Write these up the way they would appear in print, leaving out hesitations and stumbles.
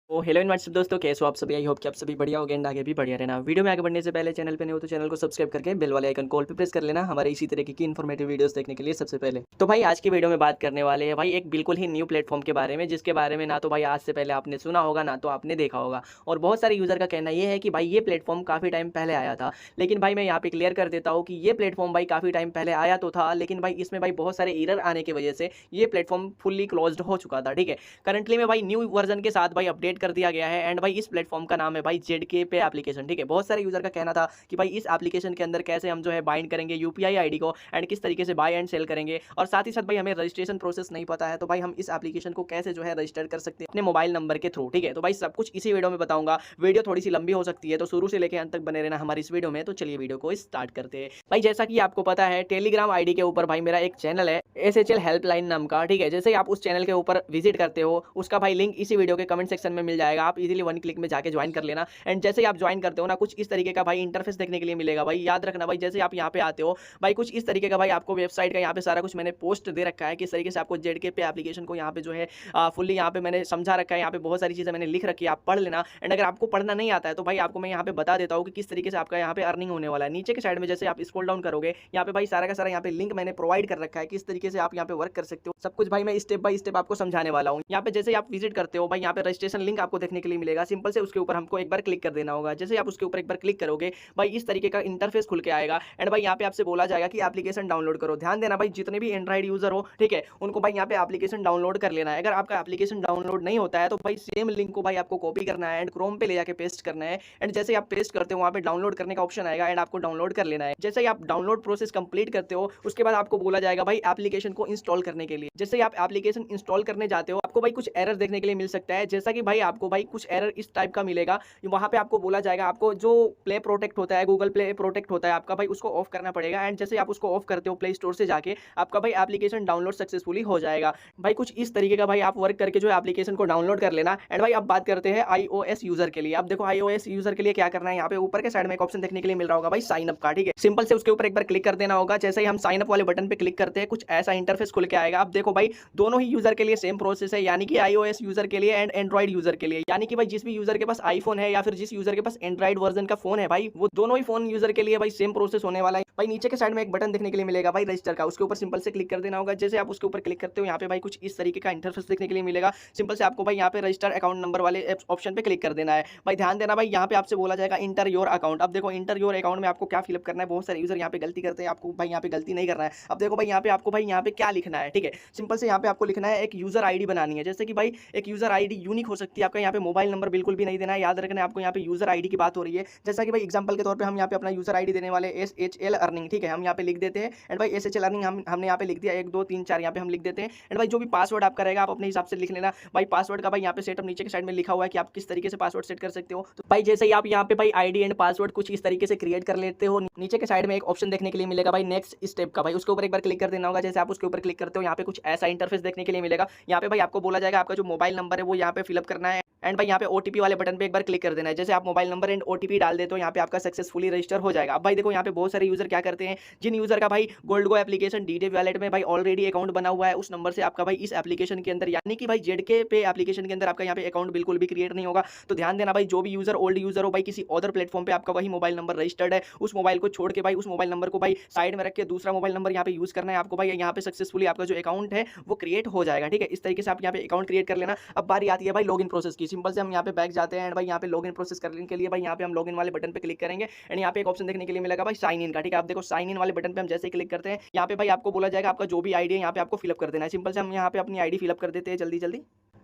ओ hello इन WhatsApp दोस्तों, कैसे हो आप सभी। आई होप कि आप सभी बढ़िया होगे एंड आगे भी बढ़िया रहना। वीडियो में आगे बढ़ने से पहले चैनल पे नए हो तो चैनल को सब्सक्राइब करके बेल वाले आइकन कॉल पे प्रेस कर लेना हमारे इसी तरीके की इन्फॉर्मेटिव वीडियोस देखने के लिए सबसे पहले। तो भाई आज की वीडियो में बात करने वाले हैं भाई एक बिल्कुल ही न्यू प्लेटफॉर्म के बारे में, जिसके बारे में ना तो भाई आज से पहले आपने सुना होगा ना तो आपने देखा होगा। और बहुत सारे यूजर का कहना ये है कि भाई ये प्लेटफॉर्म काफी टाइम पहले आया था, लेकिन भाई मैं यहाँ पे क्लियर कर देता हूँ कि ये प्लेटफॉर्म भाई काफी टाइम पहले आया तो था, लेकिन भाई इसमें भाई बहुत सारे एरर आने की वजह से ये प्लेटफॉर्म फुल्ली क्लोज्ड हो चुका था। ठीक है, करंटली में भाई न्यू वर्जन के साथ भाई अपडेट कर दिया गया है एंड भाई इस प्लेटफॉर्म का नाम है भाई जेडके पे एप्लीकेशन। ठीक है, बहुत सारे यूजर का कहना था कि भाई इस एप्लीकेशन के अंदर कैसे हम जो है बाइंड करेंगे यूपीआई आईडी को एंड किस तरीके से बाय एंड सेल करेंगे, और साथ ही साथ भाई हमें रजिस्ट्रेशन प्रोसेस नहीं पता है तो भाई हम इस एप्लीकेशन को कैसे जो है रजिस्टर कर सकते हैं अपने मोबाइल नंबर के थ्रू। ठीक है, तो भाई सब कुछ इसी वीडियो में बताऊंगा। वीडियो थोड़ी सी लंबी हो सकती है तो शुरू से लेकर अंत तक बने रहना हमारी इस वीडियो में। तो चलिए वीडियो को स्टार्ट करते हैं। भाई जैसा कि आपको पता है टेलीग्राम आईडी के ऊपर भाई मेरा एक चैनल है एसएचएल हेल्पलाइन नाम का। ठीक है, जैसे ही आप उस चैनल के ऊपर विजिट करते हो उसका भाई लिंक इसी वीडियो के कमेंट सेक्शन में मिल जाएगा। आप इजीली वन क्लिक में जाके ज्वाइन कर लेना एंड जैसे ही आप ज्वाइन करते हो ना कुछ इस तरीके का भाई इंटरफेस देखने के लिए मिलेगा। भाई याद रखना भाई जैसे आप यहाँ पे आते हो भाई कुछ इस तरीके का भाई आपको वेबसाइट का यहाँ पे सारा कुछ मैंने पोस्ट दे रखा है किस तरीके से आपको जेडके पे एप्लीकेशन को यहाँ पे जो है फुल्ली यहाँ पे मैंने समझा रखा है। यहाँ पे बहुत सारी चीज़ें मैंने लिख रखी है, आप पढ़ लेना। एंड अगर आपको पढ़ना नहीं आता है तो भाई आपको मैं यहाँ पे बता देता हूँ कि किस तरीके से आपका यहाँ पे अर्निंग होने वाला है। नीचे के साइड में जैसे आप स्क्रॉल डाउन करोगे यहाँ पे भाई सारा का सारा यहाँ पे लिंक मैंने प्रोवाइड कर रखा है किस तरीके से आप यहाँ पे वर्क कर सकते हो। सब कुछ भाई मैं स्टेप बाय स्टेप आपको समझाने वाला हूँ। यहाँ पे जैसे आप विजिट करते हो भाई यहाँ पे रजिस्ट्रेशन लिंक आपको देखने के लिए मिलेगा। सिंपल से उसके ऊपर हमको एक बार क्लिक कर देना होगा। जैसे आप उसके ऊपर एक बार क्लिक करोगे भाई इस तरीके का इंटरफेस खुल के आएगा एंड भाई यहाँ पे आपसे बोला जाएगा कि एप्लीकेशन डाउनलोड करो। ध्यान देना भाई जितने भी एंड्रॉइड यूजर हो ठीक है उनको भाई यहाँ पे एप्लीकेशन डाउनलोड कर लेना है। अगर आपका एप्लीकेशन डाउनलोड नहीं होता है तो भाई सेम लिंक को भाई आपको कॉपी करना है एंड क्रोम पे ले जाके पेस्ट करना है एंड जैसे आप पेस्ट करते हो वहाँ पे डाउनलोड करने का ऑप्शन आएगा एंड आपको डाउनलोड कर लेना है। जैसे ही आप डाउनलोड प्रोसेस कंप्लीट करते हो उसके बाद आपको बोला जाएगा भाई एप्लीकेशन को इंस्टॉल करने के लिए। जैसे ही आप एप्लीकेशन इंस्टॉल करने जाते हो आपको भाई कुछ एरर देखने के लिए मिल सकता है। जैसा कि भाई आपको भाई कुछ एरर इस टाइप का मिलेगा, वहाँ पे आपको बोला जाएगा आपको जो प्ले प्रोटेक्ट होता है गूगल प्ले प्रोटेक्ट होता है आपका भाई उसको ऑफ करना पड़ेगा एंड जैसे आप उसको ऑफ करते हो प्ले स्टोर से जाके आपका भाई एप्लीकेशन डाउनलोड सक्सेसफुली हो जाएगा। भाई कुछ इस तरीके का भाई आप वर्क करके जो एप्लीकेशन को डाउनलोड कर लेना। एंड भाई अब बात करते हैं आईओएस यूजर के लिए। अब देखो आईओएस यूजर के लिए क्या करना है, यहाँ पे ऊपर के साइड में एक ऑप्शन देखने के लिए मिल रहा होगा भाई साइन अप का। ठीक है, सिंपल से उसके ऊपर एक बार क्लिक कर देना होगा। जैसे ही हम साइन अप वाले बटन पे क्लिक करते हैं कुछ ऐसा इंटरफेस खुल के आएगा। अब देखो भाई दोनों ही यूजर के लिए सेम प्रोसेस है, यानी कि आईओएस यूजर के लिए एंड एंड्रॉइड यूजर के लिए। यानी कि भाई जिस भी यूजर के पास आईफोन है या फिर जिस यूजर के पास एंड्रॉइड वर्जन का फोन है भाई वो दोनों ही फोन यूजर के लिए भाई सेम प्रोसेस होने वाला है। भाई नीचे के साइड में एक बटन देखने के लिए मिलेगा भाई रजिस्टर का, उसके ऊपर सिंपल से क्लिक कर देना होगा। जैसे आप उसके ऊपर क्लिक करते हो यहाँ पे भाई कुछ इस तरीके का इंटरफेस देखने के लिए मिलेगा। सिंपल से आपको भाई यहाँ पे रजिस्टर अकाउंट नंबर वाले ऑप्शन पे क्लिक कर देना है। भाई ध्यान देना भाई यहाँ पे आपसे बोला जाएगा इंटर योर अकाउंट। अब देखो इंटर योर अकाउंट में आपको क्या फिलअप करना है। बहुत सारे यूजर यहाँ पे गलती करते हैं, आपको भाई यहाँ पे गलती नहीं करना है। अब देखो भाई यहाँ पे आपको भाई यहाँ पे क्या लिखना है। ठीक है, सिंपल से यहाँ पे आपको लिखना है एक यूजर आईडी बनानी है। जैसे कि भाई एक यूजर आईडी यूनिक हो सकती है, आपका यहाँ पे मोबाइल नंबर बिल्कुल भी नहीं देना है। याद रखना है आपको यहाँ पे यूजर आईडी की बात हो रही है। जैसा कि भाई एग्जांपल के तौर पे हम यहाँ पे अपना यूजर आईडी देने वाले एसएचएल अर्निंग। ठीक है, हम यहाँ पे लिख देते हैं एंड भाई एसएचएल अर्निंग हमने यहाँ पे लिख दिया 1 2 3 4 यहाँ पे हम लिख देते हैं। एंड भाई जो भी पासवर्ड आपका रहेगा आप अपने हिसाब से लिख लेना। भाई पासवर्ड का भाई यहाँ पे सेटअप नीचे के साइड में लिखा हुआ है कि आप किस तरीके से पासवर्ड सेट कर सकते हो। तो भाई जैसे ही आप यहाँ पे भाई आईडी एंड पासवर्ड कुछ इस तरीके से क्रिएट कर लेते हो नीचे के साइड में एक ऑप्शन देखने के लिए मिलेगा भाई नेक्स्ट स्टेप का। भाई उसके ऊपर एक बार क्लिक कर देना होगा। जैसे आप उसके ऊपर क्लिक करते हो यहाँ पे कुछ ऐसा इंटरफेस देखने के लिए मिलेगा। यहाँ पे भाई आपको बोला जाएगा आपका जो मोबाइल नंबर है वो यहाँ पे फिलअप करना है एंड भाई यहाँ पे ओटीपी वाले बटन पे एक बार क्लिक कर देना है। जैसे आप मोबाइल नंबर एंड ओटीपी डाल देते हो यहाँ पे आपका सक्सेसफुली रजिस्टर हो जाएगा। अब भाई देखो यहाँ पे बहुत सारे यूजर क्या करते हैं, जिन यूजर का भाई गोल्ड गो एप्लीकेशन डीडे वैलेट में भाई ऑलरेडी अकाउंट बना हुआ है उस नंबर से आपका भाई इस एप्लीकेशन के अंदर यानी कि भाई जेडके पे एप्लीकेशन के अंदर आपका यहाँ पे अकाउंट बिल्कुल भी क्रिएट नहीं होगा। तो ध्यान देना भाई जो भी यूजर ओल्ड यूजर हो भाई किसी अदर प्लेटफॉर्म पे आपका वही मोबाइल नंबर रजिस्टर्ड है उस मोबाइल को छोड़ के भाई उस मोबाइल नंबर को भाई साइड में रख के दूसरा मोबाइल नंबर यहाँ पे यूज करना है आपको। भाई यहाँ पे सक्सेसफुली आपका जो अकाउंट है वो क्रिएट हो जाएगा। ठीक है, इस तरीके से आप यहाँ पे अकाउंट क्रिएट कर लेना। अब बारी आती है भाई लॉगिन प्रोसेस की। सिंपल से हम यहाँ पे बैक जाते हैं एंड भाई यहाँ पे लॉगिन प्रोसेस करने के लिए भाई यहाँ पे हम लॉगिन वाले बटन पे क्लिक करेंगे एंड यहाँ पे एक ऑप्शन देखने के लिए मिलेगा भाई साइन इन का। ठीक है, आप देखो साइन इन वाले बटन पे हम जैसे क्लिक करते हैं यहाँ पे भाई आपको बोला जाएगा आपका जो भी आईडी है यहाँ पे आपको फिलअप कर देना है। सिंपल से हम यहाँ पे अपनी आईडी फिलअप कर देते हैं जल्दी जल्दी।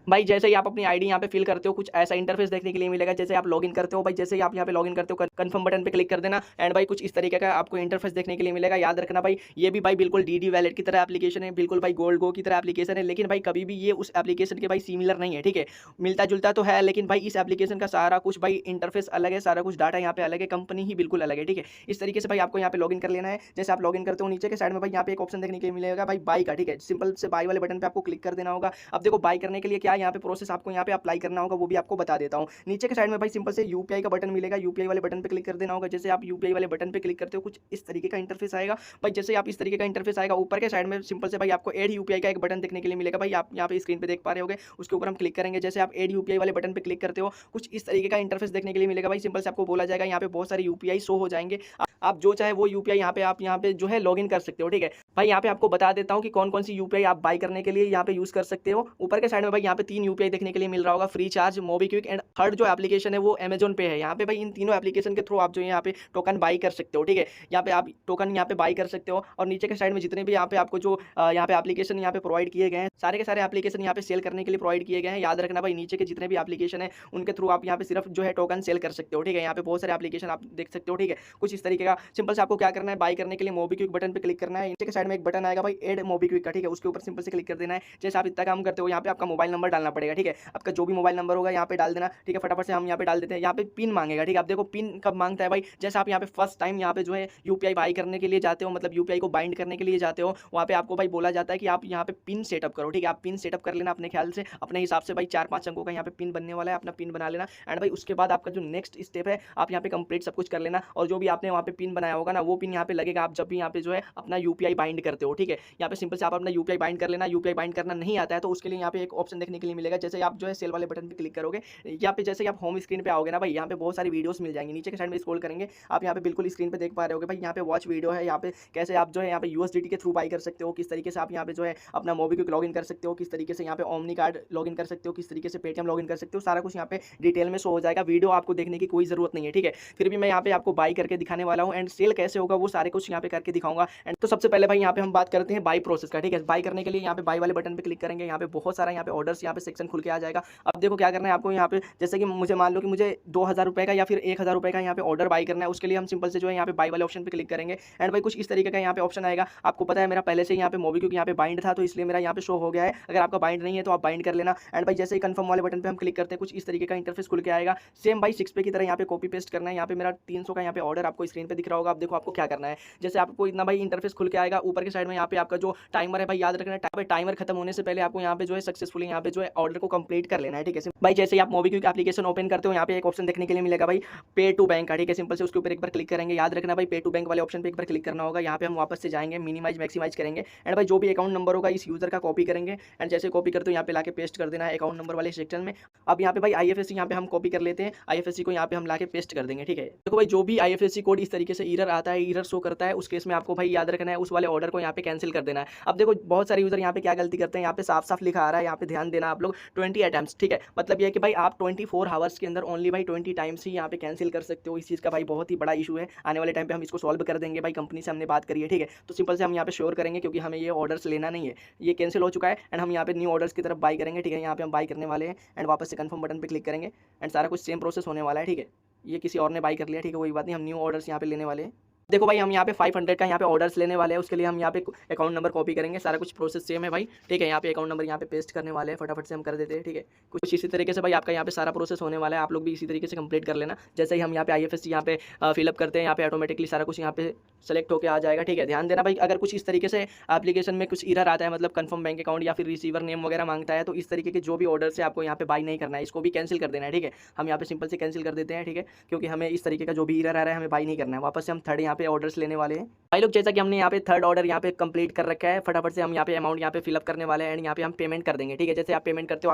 भाई जैसे ही आप अपनी आईडी यहाँ पे फिल करते हो कुछ ऐसा इंटरफेस देखने के लिए मिलेगा। जैसे आप लॉगिन करते हो भाई जैसे ही आप यहाँ पे लॉगिन करते हो कंफर्म बटन पे क्लिक कर देना एंड भाई कुछ इस तरीके का आपको इंटरफेस देखने के लिए मिलेगा। याद रखना भाई ये भी भाई बिल्कुल डीडी वैलेट की तरह एप्लीकेशन है, बिल्कुल भाई गोल्ड गो की तरह एप्लीकेशन है, लेकिन भाई कभी भी ये उस एप्लीकेशन के भाई सिमिलर नहीं है। ठीक है, मिलता जुलता तो है लेकिन भाई इस एप्लीकेशन का सारा कुछ भाई इंटरफेस अलग है, सारा कुछ डाटा यहाँ पे अलग है, कंपनी ही बिल्कुल अलग है। ठीक है, इस तरीके से भाई आपको यहाँ पे लॉगिन कर लेना है। जैसे आप लॉगिन करते हो नीचे के साइड में भाई यहाँ पे एक ऑप्शन देखने के लिए मिलेगा भाई बाई का। ठीक है, सिंपल से बाई वाले बटन पे आपको क्लिक कर देना होगा। अब देखो बाई करने के लिए क्या क्या यहाँ पे प्रोसेस आपको यहाँ पे अप्लाई करना होगा वो भी आपको बता देता हूँ। नीचे के साइड में भाई सिंपल से यूपीआई का बटन मिलेगा, यूपीआई वाले बटन पे क्लिक कर देना होगा। जैसे आप यूपीआई वाले बटन पे क्लिक करते हो कुछ इस तरीके का इंटरफेस आएगा भाई। जैसे आप इस तरीके का इंटरफेस आएगा, ऊपर के साइड में सिंपल से भाई आपको ऐड यूपीआई का एक बटन देखने के लिए मिलेगा भाई, आप यहाँ पे स्क्रीन पे देख पा रहे होगे, उसके ऊपर हम क्लिक करेंगे। जैसे आप ऐड यूपीआई वाले बटन पे क्लिक करते हो कुछ इस तरीके का इंटरफेस देखने के लिए मिलेगा भाई। सिंपल से आपको बोला जाएगा यहाँ पे बहुत सारे यूपीआई शो हो जाएंगे, आप जो चाहे वो यूपीआई आप यहाँ पे जो है लॉगिन कर सकते हो, ठीक है भाई। यहाँ पे आपको बता देता हूँ कि कौन कौन सी यूपीआई आप बाय करने के लिए यहाँ पे यूज कर सकते हो। ऊपर के साइड में भाई यहाँ पे 3 यूपीआई देखने के लिए मिल रहा होगा, free charge, MobiKwik and third जो एप्लीकेशन है वो अमेजॉन पे है। यहाँ पे भाई इन तीनों एप्लीकेशन के थ्रू आप जो यहाँ पे टोकन बाई कर सकते हो, ठीक है। यहाँ पे आप टोकन यहाँ पे बाई कर सकते हो। और नीचे के साइड में जितने भी यहाँ पे आपको जो यहाँ पे एप्लीकेशन यहाँ पे प्रोवाइड किए गए हैं, सारे के सारे एप्लीकेशन यहाँ पे सेल करने के लिए प्रोवाइड किए गए हैं। याद रखना भाई नीचे के जितने भी एप्लीकेशन है उनके थ्रू आप यहाँ पे सिर्फ जो है टोकन सेल कर सकते हो, ठीक है। यहाँ पे बहुत सारे एप्लीकेशन आप देख सकते हो, ठीक है, कुछ इस तरीके का। सिंपल से आपको क्या करना है, बाई करने के लिए मोबीक्विक बटन पे क्लिक करना है। नीचे के साइड में एक बटन आएगा भाई ऐड मोबीक्विक का, ठीक है, उसके ऊपर सिंपल से क्लिक कर देना है। जैसे आप इतना काम करते हो यहाँ पे आपका मोबाइल नंबर डालना पड़ेगा, ठीक है। आपका जो भी मोबाइल नंबर होगा यहाँ पे डाल देना, ठीक है। फटाफट से हम यहाँ पे डाल देते हैं। यहाँ पे पिन मांगेगा, ठीक है। आप देखो पिन कब मांगता है भाई, जैसे आप यहाँ पे फर्स्ट टाइम यहाँ पे जो है यूपीआई बाई करने के लिए जाते हो, मतलब यूपीआई को बाइंड करने के लिए जाते हो, वहाँ पे आपको भाई बोला जाता है कि आप यहाँ पे पिन सेटअप करो, ठीक है। आप पिन सेटअप कर लेना अपने ख्याल से, अपने हिसाब से भाई 4-5 अंकों का यहाँ पे पिन बनने वाला है, अपना पिन बना लेना। एंड भाई उसके बाद आपका जो नेक्स्ट स्टेप है आप यहाँ पे कंप्लीट सब कुछ कर लेना। और जो भी आपने वहाँ पे पिन बनाया होगा ना वो पिन यहाँ पे लगेगा आप जब भी यहाँ पे जो है अपना यूपीआई बाइंड करते हो, ठीक है। यहाँ पे सिंपल से आप अपना यूपीआई बाइंड कर लेना। यूपीआई बाइंड करना नहीं आता है तो उसके लिए यहाँ पे एक ऑप्शन देखने के लिए मिलेगा। जैसे आप जो है सेल वाले बटन पे क्लिक करोगे, यहाँ पे जैसे आप होम स्क्रीन पे आओगे ना भाई, यहाँ पे बहुत सारी वीडियोस मिल जाएंगी। नीचे के साइड में स्क्रॉल करेंगे आप यहाँ पे बिल्कुल स्क्रीन पे देख पा रहे होगे भाई, यहाँ पे वॉच वीडियो है। यहाँ पे कैसे आप जो है यहाँ पे यूएसडीटी के थ्रू बाई कर सकते हो, किस तरीके से आप यहाँ पे जो है अपना मोबीक्विक लॉगिन कर सकते हो, किस तरीके से यहाँ पे ओमनी कार्ड लॉगिन कर सकते हो, किस तरीके से पेटीएम लॉगिन कर सकते हो, सारा कुछ यहाँ पे डिटेल में शो हो जाएगा। वीडियो आपको देखने की कोई जरूरत नहीं है, ठीक है। फिर भी मैं यहाँ पे आपको बाई करके दिखाने वाला हूँ एंड सेल कैसे होगा वो सारे कुछ यहाँ पे करके दिखाऊंगा। एंड तो सबसे पहले भाई यहाँ पे हम बात करते हैं बाई प्रोसेस का, ठीक है। बाई करने के लिए यहाँ पे बाई वाले बटन पे क्लिक करेंगे, यहाँ पे बहुत सारा यहाँ पे ऑर्डर्स यहाँ पे सेक्शन खुल के आ जाएगा। अब देखो क्या करना है आपको, यहाँ पे जैसे कि मुझे मान लो कि मुझे 2000 रुपये का या फिर 1000 रुपये का यहाँ पे ऑर्डर बाई करना है, उसके लिए हम सिंपल से जो है यहाँ पे बाई वाले ऑप्शन पे क्लिक करेंगे। एंड भाई कुछ इस तरीके का यहाँ पे ऑप्शन आएगा। आपको पता है मेरा पहले से यहाँ पे मोबीक्विक यहाँ पे बाइंड था तो इसलिए मेरा यहाँ पे शो हो गया है। अगर आपका बाइंड नहीं है तो आप बाइंड कर लेना। एंड भाई जैसे ही कंफर्म वाले बटन पे हम क्लिक करते हैं कुछ इस तरीके का इंटरफेस खुल के आएगा। सेम भाई 6 पे की तरह यहाँ पे कॉपी पेस्ट करना है। यहाँ पे मेरा 300 का यहाँ पे ऑर्डर आपको स्क्रीन पे दिख रहा होगा। आप देखो आपको क्या करना है, जैसे आपको इतना भाई इंटरफेस खुल के आएगा। ऊपर के साइड में यहाँ पे आपका जो टाइमर है भाई याद रखना है, टाइमर खत्म होने से पहले आपको यहाँ पे जो है सक्सेसफुली यहाँ पे जो है ऑर्डर को कंप्लीट कर लेना है, ठीक है। भाई जैसे आप मोबीक्विक एप्लीकेशन ओपन करते हो यहाँ पे एक ऑप्शन देखने के लिए मिलेगा भाई पे टू बैंक का, ठीक है। सिंपल से उसके ऊपर एक बार क्लिक करेंगे। याद रखना भाई पे टू बैंक वाले ऑप्शन पे एक बार क्लिक करना होगा। यहाँ पे हम वापस से जाएंगे, मिनिमाइज मैक्सिमाइज करेंगे एंड भाई जो भी अकाउंट नंबर होगा इस यूजर का कॉपी करेंगे। एंड जैसे कॉपी करते हो यहाँ पे लाके पेस्ट कर देना है अकाउंट नंबर वाले सेक्शन में। अब यहाँ पे भाई आईएफएससी यहाँ पे हम कॉपी कर लेते हैं, आईएफएससी को यहाँ पे हम लाके पेस्ट कर देंगे, ठीक है। देखो भाई जो भी आईएफएससी कोड इस तरीके से एरर आता है, एरर शो करता है, उस केस में आपको भाई याद रखना है उस वाले ऑर्डर को यहाँ पे कैंसिल कर देना है। अब देखो बहुत सारे यूजर यहाँ पे क्या गलती करते हैं, यहाँ पे साफ साफ लिखा आ रहा है, यहाँ पे ध्यान देना आप लोग 20 अटेम्प्ट्स, ठीक है। मतलब ये है कि भाई आप 24 आवर्स के अंदर ओनली भाई 20 टाइम्स ही यहाँ पे कैंसिल कर सकते हो। इस चीज़ का भाई बहुत ही बड़ा इशू है। आने वाले टाइम पे हम इसको सॉल्व कर देंगे भाई, कंपनी से हमने बात करी है, ठीक है। तो सिंपल से हम यहाँ पे श्योर करेंगे क्योंकि हमें ये ऑर्डर्स लेना नहीं है, ये कैंसिल हो चुका है। एंड हम यहाँ पे न्यू ऑर्डर्स की तरफ बाई करेंगे, ठीक है। यहाँ पे हम बाई करने वाले हैं एंड वापस से कंफर्म बटन पे क्लिक करेंगे एंड सारा कुछ सेम प्रोसेस होने वाला है, ठीक है। ये किसी और ने बाई कर लिया, ठीक है, कोई बात नहीं। हम न्यू ऑर्डर्स यहाँ पे लेने वाले हैं। देखो भाई हम यहाँ पे 500 का यहाँ पे ऑर्डर्स लेने वाले हैं, उसके लिए हम यहाँ पे अकाउंट नंबर कॉपी करेंगे। सारा कुछ प्रोसेस सेम है भाई, ठीक है। यहाँ पे अकाउंट नंबर यहाँ पे पेस्ट करने वाले हैं, फटाफट से हम कर देते हैं, ठीक है। कुछ इसी तरीके से भाई आपका यहाँ पे सारा प्रोसेस होने वाला है, आप लोग भी इसी तरीके से कंप्लीट कर लेना। जैसे ही हम यहाँ पे आईएफएससी यहाँ पे फिलअप करते हैं, यहाँ पे ऑटोमेटिकली सारा कुछ यहाँ पे सेलेक्ट होकर आ जाएगा, ठीक है। ध्यान देना भाई अगर कुछ इस तरीके से एप्लीकेशन में कुछ एरर आता है, मतलब कंफर्म बैंक अकाउंट या फिर रिसीवर नेम वगैरह मांगता है, तो इस तरीके के जो भी ऑर्डर से आपको यहाँ पे बाई नहीं करना है, इसको भी कैंसिल कर देना है, ठीक है। हम यहाँ पे सिंपल से कैंसिल कर देते हैं, ठीक है, क्योंकि हमें इस तरीके का जो भी एरर आ रहा है हमें बाई नहीं करना है। वापस से हम थर्ड यहाँ पे ऑर्डर्स लेने वाले हैं भाई लोग। जैसा कि हमने यहाँ पे थर्ड ऑर्डर यहाँ पे कंप्लीट कर रखा है, फटाफट से हम यहाँ पे अमाउंट यहाँ पे फिलअप करने वाले हैं एंड यहाँ पे हम पेमेंट कर देंगे, ठीक है। जैसे आप पेमेंट करते हो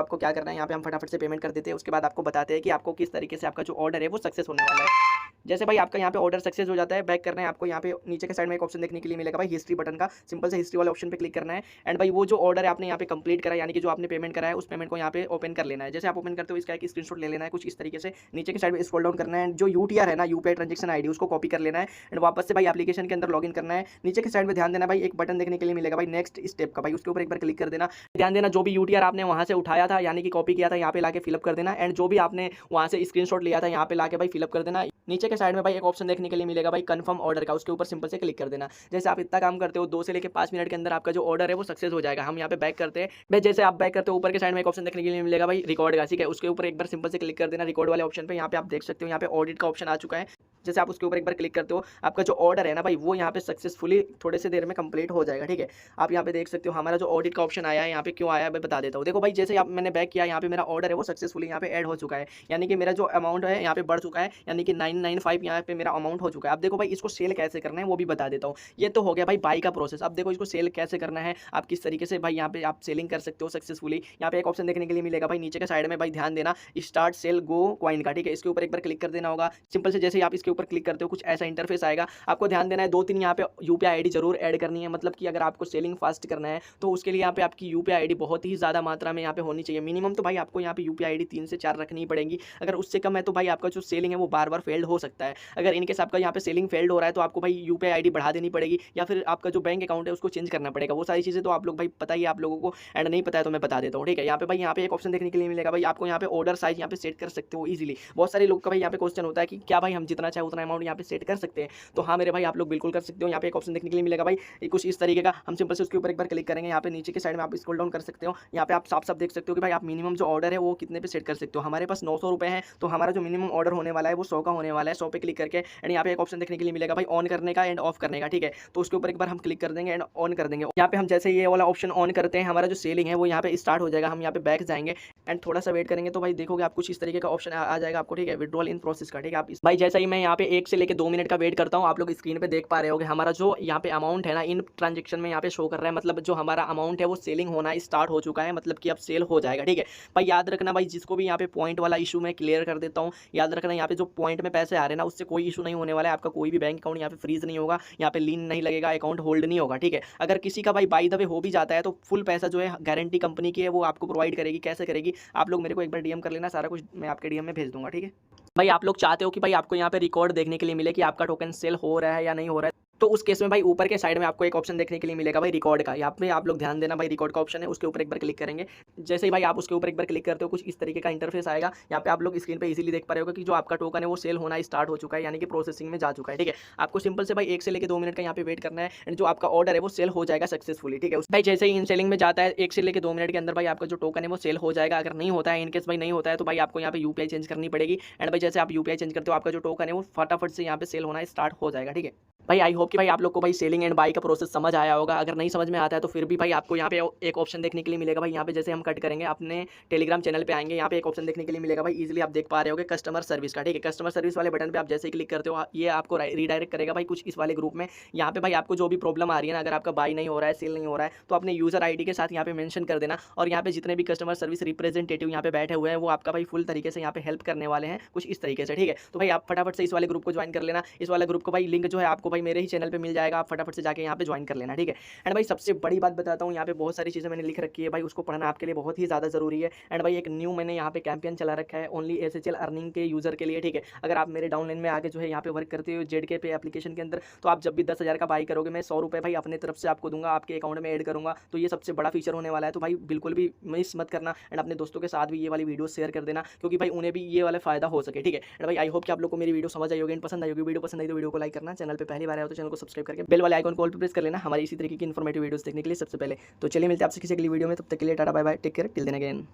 आपको क्या करना है, यहाँ पे हम फटाफट से पेमेंट कर देते हैं। उसके बाद आपको बताते हैं कि आपको किस तरीके से आपका जो ऑर्डर है वो सक्सेस होने वाला है। जैसे भाई आपका यहाँ पे ऑर्डर सक्सेस हो जाता है, बैक करना है आपको। यहाँ पे नीचे के साइड में एक ऑप्शन देखने के लिए मिलेगा भाई हिस्ट्री बटन का, सिंपल से हिस्ट्री वाले ऑप्शन पे क्लिक करना है एंड भाई वो जो ऑर्डर है आपने यहाँ पे कंप्लीट करा है, यानी कि जो आपने पेमेंट करा है उस पेमेंट को यहाँ पे ओपन कर लेना है। जैसे आप ओपन करते हो इसका एक स्क्रीनशॉट ले लेना है कुछ इस तरीके से, नीचे के साइड में स्क्रॉल डाउन करना है, जो यूटीआर है ना यूपीआई ट्रांजैक्शन आईडी उसको कॉपी कर लेना है एंड वापस से भाई एप्लीकेशन के अंदर लॉगिन करना है। नीचे के साइड में ध्यान देना भाई एक बटन देखने के लिए मिलेगा भाई नेक्स्ट स्टेप का, भाई उसके ऊपर एक बार क्लिक कर देना। ध्यान देना जो भी यूटीआर आपने वहाँ से उठाया था यानी कि कॉपी किया था यहाँ पे लाके फिलअप कर देना एंड जो भी आपने वहाँ से स्क्रीनशॉट लिया था यहाँ पे लाके भाई फिलअप कर देना। नीचे के साइड में भाई एक ऑप्शन देखने के लिए मिलेगा भाई कंफर्म ऑर्डर का, उसके ऊपर सिंपल से क्लिक कर देना। जैसे आप इतना काम करते हो 2 से लेकर 5 मिनट के अंदर आपका जो ऑर्डर है वो सक्सेस हो जाएगा। हम यहाँ पे बैक करते हैं भाई, जैसे आप बैक करते हो ऊपर के साइड में एक ऑप्शन देखने के लिए मिलेगा भाई रिकॉर्ड का, ठीक है। उसके ऊपर एक बार सिंपल से क्लिक कर देना रिकॉर्ड वाले ऑप्शन पे। यहाँ पे आप देख सकते हो यहाँ पे ऑडिट का ऑप्शन आ चुका है। जैसे आप उसके ऊपर एक बार क्लिक करते हो, आपका जो ऑर्डर है ना भाई वो यहाँ पे सक्सेसफुली थोड़े से देर में कंप्लीट हो जाएगा। ठीक है, आप यहाँ पे देख सकते हो हमारा जो ऑडिट का ऑप्शन आया है, यहाँ पे क्यों आया है मैं बता देता हूँ। देखो भाई जैसे आप मैंने बैक किया, यहाँ पे मेरा ऑर्डर है वो सक्सेसफुली यहाँ पे ऐड हो चुका है, यानी कि मेरा जो अमाउंट है यहाँ पे बढ़ चुका है, यानी कि 995 यहाँ पे मेरा अमाउंट हो चुका है। अब देखो भाई इसको सेल कैसे करना है वो भी बता देता हूँ। ये तो हो गया भाई बाई का प्रोसेस। अब देखो इसको सेल कैसे करना है, आप किस तरीके से भाई यहाँ पे आप सेलिंग कर सकते हो सक्सेसफुली। यहाँ पे एक ऑप्शन देखने के लिए मिलेगा भाई नीचे के साइड में, भाई ध्यान देना, स्टार्ट सेल गो कॉइन का। ठीक है, इसके ऊपर एक बार क्लिक कर देना होगा। सिंपल से जैसे ही आप इसके ऊपर क्लिक करते हो कुछ ऐसा इंटरफेस आएगा। आपको ध्यान देना है 2-3 यहाँ पे यूपीआई आईडी जरूर ऐड करनी है, मतलब कि अगर आपको सेलिंग फास्ट करना है तो उसके लिए यहाँ पे आपकी यूपीआई आईडी बहुत ही ज़्यादा मात्रा में यहाँ पे होनी चाहिए। मिनिमम तो भाई आपको यहाँ पे यूपीआई आईडी 3 से 4 रखनी ही पड़ेगी। अगर उससे कम है तो भाई आपका जो सेलिंग है वो बार बार फेल्ड हो सकता है। अगर इनकेस आपका यहाँ पे सेलिंग फेल्ड हो रहा है तो आपको भाई यूपीआई आईडी बढ़ा देनी पड़ेगी, या फिर आपका जो बैंक अकाउंट है उसको चेंज करना पड़ेगा। वो सारी चीज़ें तो आप लोग भाई पता ही है आप लोगों को, एंड नहीं पता है तो मैं बता देता हूँ। ठीक है, यहाँ पे भाई यहाँ पे एक ऑप्शन देखने के लिए मिलेगा भाई, आपको यहाँ पे ऑर्डर साइज यहाँ पे सेट कर सकते हो इजीली। बहुत सारे लोग का भाई यहाँ पे क्वेश्चन होता है कि क्या भाई हम जितना चाहे उतना अमाउंट यहाँ पे सेट कर सकते हैं, तो हाँ मेरे भाई आप लोग बिल्कुल कर सकते हो। यहाँ पे एक ऑप्शन देखने के लिए मिलेगा भाई कुछ इस तरीके का, हम सिंपल से उसके ऊपर एक बार क्लिक करेंगे। यहाँ पे नीचे के साइड में आप स्क्रॉल डाउन कर सकते हो, यहाँ पे आप साफ साफ देख सकते हो कि भाई आप मिनिमम जो ऑर्डर है वो कितने पे सेट कर सकते हो। हमारे पास 900 रुपये है, तो हमारा जो मिनिमम ऑर्डर होने वाला है वो 100 का होने वाला है। 100 पे क्लिक करके एंड यहाँ पे एक ऑप्शन देखने के लिए मिलेगा भाई ऑन करने का एंड ऑफ करने का। ठीक है, तो उसके ऊपर एक बार हम क्लिक कर देंगे एंड ऑन कर देंगे। यहाँ पे हम जैसे ये वाला ऑप्शन ऑन करते हैं, हमारा जो सेलिंग है वो यहाँ पे स्टार्ट हो जाएगा। हम यहाँ पे बैक जाएंगे एंड थोड़ा सा वेट करेंगे तो भाई देखोगे आप कुछ इस तरीके का ऑप्शन आ जाएगा आपको। ठीक है, विड्रॉल इन प्रोसेस का। ठीक है, आप भाई जैसा ही मैं यहाँ पे 1 से लेकर 2 मिनट का वेट करता हूँ, आप लोग स्क्रीन पे देख पा रहे होगे हमारा जो यहाँ पे अमाउंट है ना इन ट्रांजेक्शन में यहाँ पे शो कर रहा है, मतलब जो हमारा अमाउंट है वो सेलिंग होना स्टार्ट हो चुका है, मतलब कि अब सेल हो जाएगा। ठीक है भाई, याद रखना भाई जिसको भी यहाँ पे पॉइंट वाला इशू मैं क्लियर कर देता हूँ, याद रखना यहाँ पे जो पॉइंट में पैसे आ रहे हैं ना उससे कोई इशू नहीं होने वाला है। आपका कोई भी बैंक अकाउंट यहाँ पे फ्रीज नहीं होगा, यहाँ पे लीन नहीं लगेगा, अकाउंट होल्ड नहीं होगा। ठीक है, अगर किसी का भाई बाय द वे हो भी जाता है तो फुल पैसा जो है गारंटी कंपनी की है वो आपको प्रोवाइड करेगी। कैसे करेगी, आप लोग मेरे को एक बार डीएम कर लेना, सारा कुछ मैं आपके डीएम में भेज दूंगा। ठीक है भाई, आप लोग चाहते हो कि भाई आपको यहाँ पे रिकॉर्ड देखने के लिए मिले कि आपका टोकन सेल हो रहा है या नहीं हो रहा है, तो उस केस में भाई ऊपर के साइड में आपको एक ऑप्शन देखने के लिए मिलेगा भाई रिकॉर्ड का। यहाँ पे आप लोग ध्यान देना भाई रिकॉर्ड का ऑप्शन है, उसके ऊपर एक बार क्लिक करेंगे। जैसे ही भाई आप उसके ऊपर एक बार क्लिक करते हो कुछ इस तरीके का इंटरफेस आएगा। यहाँ पे आप लोग स्क्रीन पे इजीली देख पा रहे हो कि जो आपका टोकन है वो सेल होना स्टार्ट हो चुका है, यानी कि प्रोसेसिंग में जा चुका है। ठीक है, आपको सिंपल से भाई 1 से लेकर 2 मिनट का यहाँ पे वेट करना है एंड जो आपका ऑर्डर है वो सेल हो जाएगा सक्सेसफुली। ठीक है भाई, जैसे ही इन सेलिंग में जाता है 1 से लेकर 2 मिनट के अंदर भाई आपका जो टोकन है वो सेल हो जाएगा। अगर नहीं होता है, इनकेस भाई नहीं होता है तो भाई आपको यहाँ पे यूपीआई चेंज करनी पड़ेगी एंड भाई जैसे आप यूपीआई चेंज करते हो आपका जो टोकन है वो फटाफट से यहाँ पे सेल होना स्टार्ट हो जाएगा। ठीक है भाई, आई होप कि भाई आप लोग को भाई सेलिंग एंड बाई का प्रोसेस समझ आया होगा। अगर नहीं समझ में आता है तो फिर भी भाई आपको यहाँ पे एक ऑप्शन देखने के लिए मिलेगा भाई। यहाँ पे जैसे हम कट करेंगे अपने टेलीग्राम चैनल पे आएंगे, यहाँ पे एक ऑप्शन देखने के लिए मिलेगा भाई, इजीली आप देख पा रहे होगे कस्टमर सर्विस का। ठीक है, कस्टमर सर्विस वाले बटन पे आप जैसे ही क्लिक करते हो ये आपको रीडायरेक्ट करेगा भाई कुछ इस वाले ग्रुप में। यहाँ पे भाई आपको जो भी प्रॉब्लम आ रही है ना, अगर आपका बाई नहीं हो रहा है, सेल नहीं हो रहा है, तो अपने यूजर आईडी के साथ यहाँ पे मेंशन कर देना, और यहाँ पे जितने भी कस्टमर सर्विस रिप्रेजेंटेटिव यहाँ पे बैठे हुए हैं वो आपका भाई फुल तरीके से यहाँ पे हेल्प करने वाले हैं कुछ इस तरीके से। ठीक है, तो भाई आप फटाफट से इस वाले ग्रुप को ज्वाइन कर लेना। इस वाले ग्रुप को भाई लिंक जो है आपको भाई मेरे ही चैनल पे मिल जाएगा, आप फटाफट से जाके यहाँ पे ज्वाइन कर लेना। ठीक है, एंड भाई सबसे बड़ी बात बताता हूँ, यहाँ पे बहुत सारी चीज़ें मैंने लिख रखी है भाई, उसको पढ़ना आपके लिए बहुत ही ज़्यादा जरूरी है। एंड भाई एक न्यू मैंने यहाँ पे कैंपेन चला रखा है ओनली एसएचएल अर्निंग के यूजर के लिए। ठीक है, अगर आप मेरे डाउनलाइन में आगे जो है यहाँ पे वर्क करते हो जेडके पे एप्लीकेशन के अंदर, तो आप जब भी 10,000 का बाई करोगे मैं 100 रुपये भाई अपने तरफ से आपको दूंगा, आपके अकाउंट में ऐड करूँगा। तो ये सबसे बड़ा फीचर होने वाला है, तो भाई बिल्कुल भी मिस मत करना एंड अपने दोस्तों के साथ भी ये वाली वीडियो शेयर कर देना, क्योंकि भाई उन्हें भी ये वाला फायदा हो सके। ठीक है, एंड भाई आई होप कि आप लोग को मेरी वीडियो समझ आई होगी एंड पसंद आई होगी। वीडियो पसंद आई तो वीडियो को लाइक करना, चैनल पे पहली बार आया हो तो चैनल को सब्सक्राइब करके बेल वाले आइकन को ऑल पे प्रेस कर लेना हमारी इसी तरीके की इन्फॉर्मेटिव वीडियोस देखने के लिए सबसे पहले। तो चलिए मिलते हैं आपसे किसी अगली वीडियो में, तब तक के लिए tata bye bye, take care, till then again.